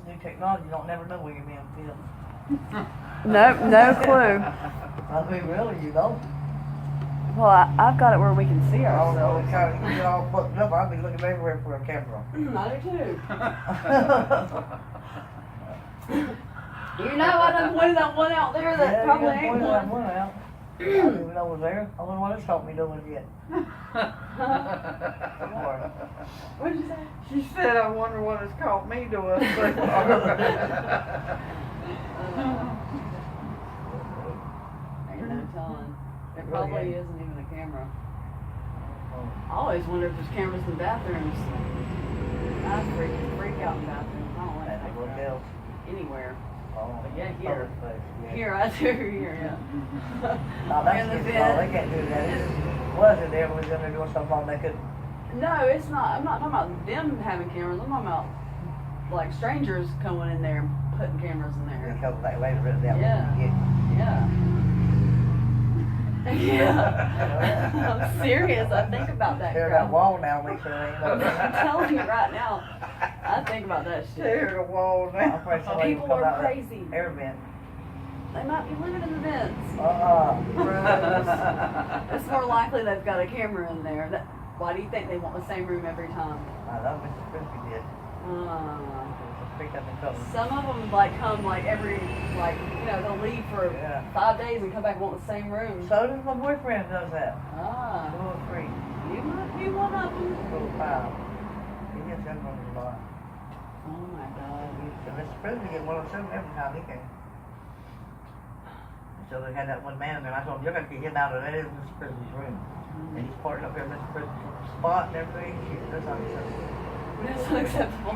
new technology, you don't never know where you're being filmed. No clue. I mean, really, you don't. Well, I've got it where we can see Oh, ourselves. you get all fucked up. I'll be looking everywhere for a camera. I do too. You know, I done pointed that one out there that Yeah, probably you ain't pointed one. that one out. I didn't even know it was there. I wonder what it's helped me doing yet. What did you say? She said, I wonder what it's caught me doing. Ain't no telling. There probably isn't even a camera. I always wonder if there's cameras in the bathrooms. I freak out in bathrooms. I don't like that crap. Anywhere. But yeah, here. Here, I do here, yeah. No, that's just, they can't do that. It wasn't there was in there doing something wrong they couldn't. No, it's not. I'm not talking about them having cameras. I'm talking about like strangers going in there and putting cameras in there. Because they later written down. Yeah. Yeah. Yeah. I'm serious. I think about that Tear crap. that wall down, make sure they ain't I'm telling you right now. I think about that shit. Tear the wall down. People are crazy. Air vent. They might be living in the vents. It's more likely they've got a camera in there. Why do you think they want the same room every time? I know Mr. Frisbee did. Some of them come every they'll leave for 5 days and come back and want the same room. So does my boyfriend does that. Ah. Little three. You might be one of them. Little five. He gets them rooms a lot. Oh my God. So Mr. Frisbee get 107 every time he came. So they had that one man there. I told him, you're going to get him out of that. It's Mr. Frisbee's room. And he's parked up there in Mr. Frisbee's spot and everything. Shit, that's unacceptable. That's unacceptable.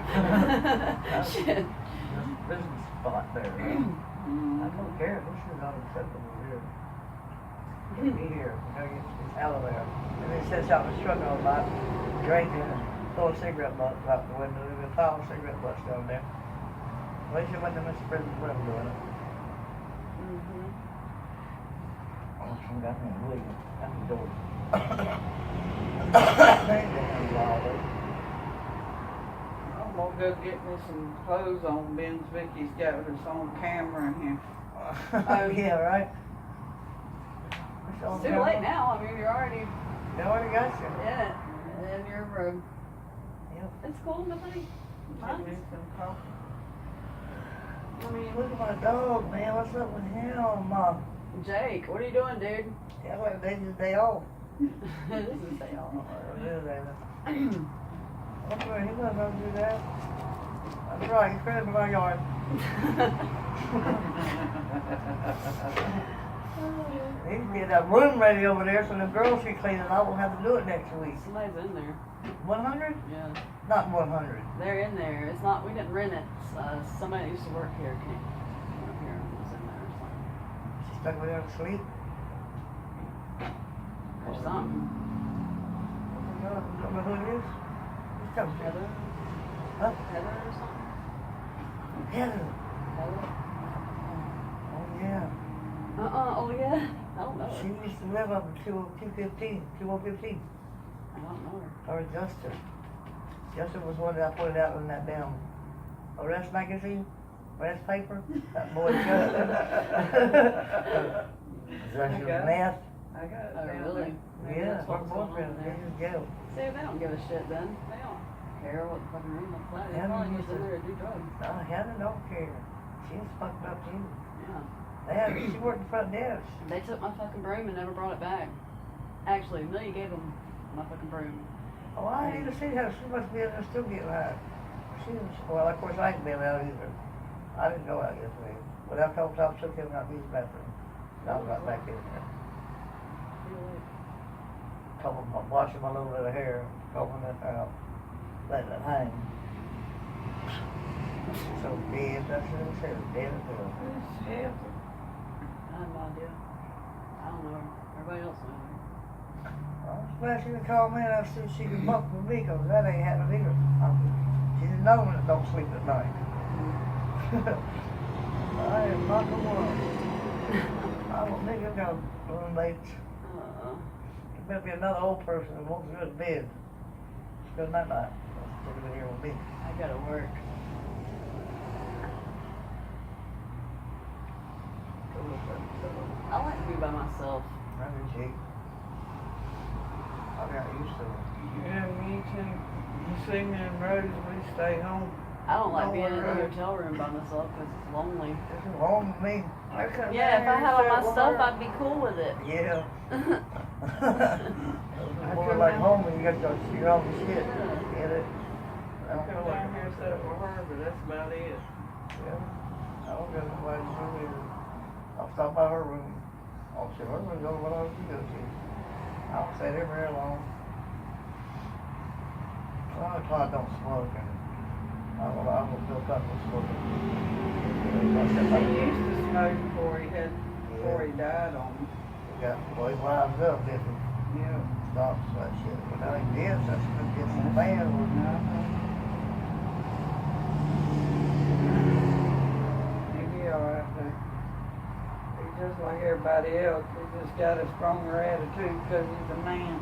Shit. Mr. Frisbee's spot there, right? I don't care. This is unacceptable here. Get me here. You know, it's out of there. And then he sits out in the truck all night, drinking and throwing cigarette butts out the window. There's a pile of cigarette butts down there. Well, he should went to Mr. Frisbee's room doing it. Some guy named William. That's the door. I'm gonna go get me some clothes on. Ben's Vicky's got us on camera in here. Oh, yeah, right? It's too late now. I mean, you're already They already got you. in it. In your room. Yep. It's cool, nobody. Get me some coffee. I mean, look at my dog, man. What's up with him, Mom? Jake, what are you doing, dude? Yeah, like they just day off. This is day off. That's right, he wasn't gonna do that. That's right, he's cleaning my yard. He can get that room ready over there so the girls can clean it. I won't have to do it next week. Somebody's in there. 100? Yeah. Not 100. They're in there. It's not, we didn't rent it. Somebody that used to work here came up here and was in there or something. She's stuck with her to sleep. Or something. I don't know who it is. Who's coming? Heather? Huh? Heather or something? Heather. Heather? Oh, yeah. Oh yeah? I don't know She her. used to live up in 215. I don't know her. Or Justin. Justin was one that I pointed out in that damn arrest magazine, arrest paper. That boy Justin. Justin was meth. I got it. Oh, really? Maybe Yeah, that's her what's going on boyfriend there. was in jail. See, they don't give a shit then. They don't care what the fucking room looks like. They Yeah, probably they just in there to do drugs. No, Heather don't care. She was fucked up too. Yeah. She worked the front desk. They took my fucking broom and never brought it back. Actually, Amelia gave them my fucking broom. Oh, I need to see her. She must be in there still getting high. She was, well, of course, I ain't been out either. I didn't go out yesterday. But I told Tom, took him out of his bathroom. And I got back in there. Told him I'm washing my little bit of hair, combing that out, letting it hang. So dead, that's what it says, dead as hell. Yeah. I have no idea. I don't know her. Everybody else knows her. I was glad she didn't call me and I said she could bump with me because that ain't happening either. She's another one that don't sleep at night. I am not the one. I don't think I've got roommates. There better be another old person that wants to go to bed. Good night night. She's here with me. I gotta work. see me and Rose, we stay home. I don't like Don't being in the worry. hotel room by myself because it's lonely. This is wrong with me. I come Yeah, if I down had all here my and sit stuff, with her. I'd be cool with it. Yeah. I More come like down- home when you got your own shit. Get it? I I don't come feel down here and sit like with her, but that's about it. Yeah. I don't got nobody's room either. I'll stop by her room. I'll see her room, go what else you go to. I don't stay there very long. Well, I don't smoke and I don't feel comfortable smoking. He used to smoke before he died on me. Well, he winds up different. Yeah. Stops that shit. But now he did, that's a different band. He'd be alright though. He's just like everybody else. He just got a stronger attitude because he's a man.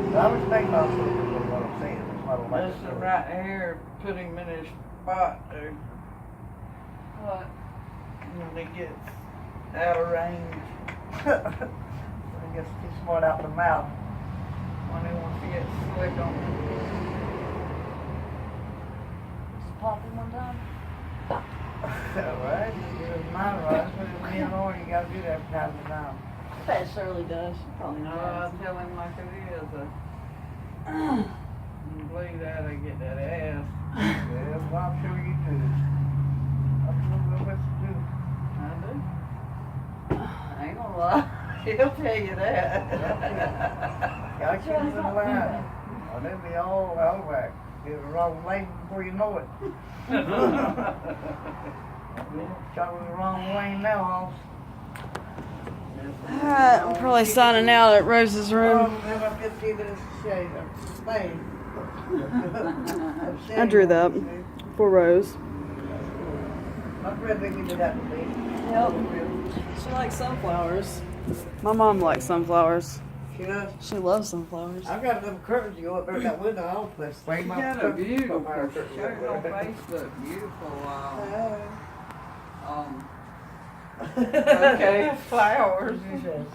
I respect my sister for what I'm saying. That's why I don't like Just it. the right hair put him in his spot, dude. What? When he gets out of range. When he gets too smart out the mouth. When he wants to get slick on me. Just pop him one time? Right? You get his mind right. That's what it's being on. You gotta do that from time to time. I bet Shirley does. She probably No, does. I tell him like it is. You believe that, I get that ass. Yeah, well, I'm sure you do. I'm sure we'll let you do. I do. I ain't gonna lie. He'll tell you that. Gotta keep it in line. Or they'll be all out of whack. Get the wrong lane before you know it. Traveling the wrong lane now, Hoss. Alright, I'm probably signing out at Rose's room. Have a 15 minutes to shave. Spain. I drew that for Rose. My friend Vicky did that with me. Yep. She likes sunflowers. My mom likes sunflowers. She does. She loves sunflowers. I've got them curtains to go up there in that window. I'll put She frame my got a curtains. beautiful, Put my curtains she up showed on there. Facebook, beautiful, Okay. okay, flowers. She says,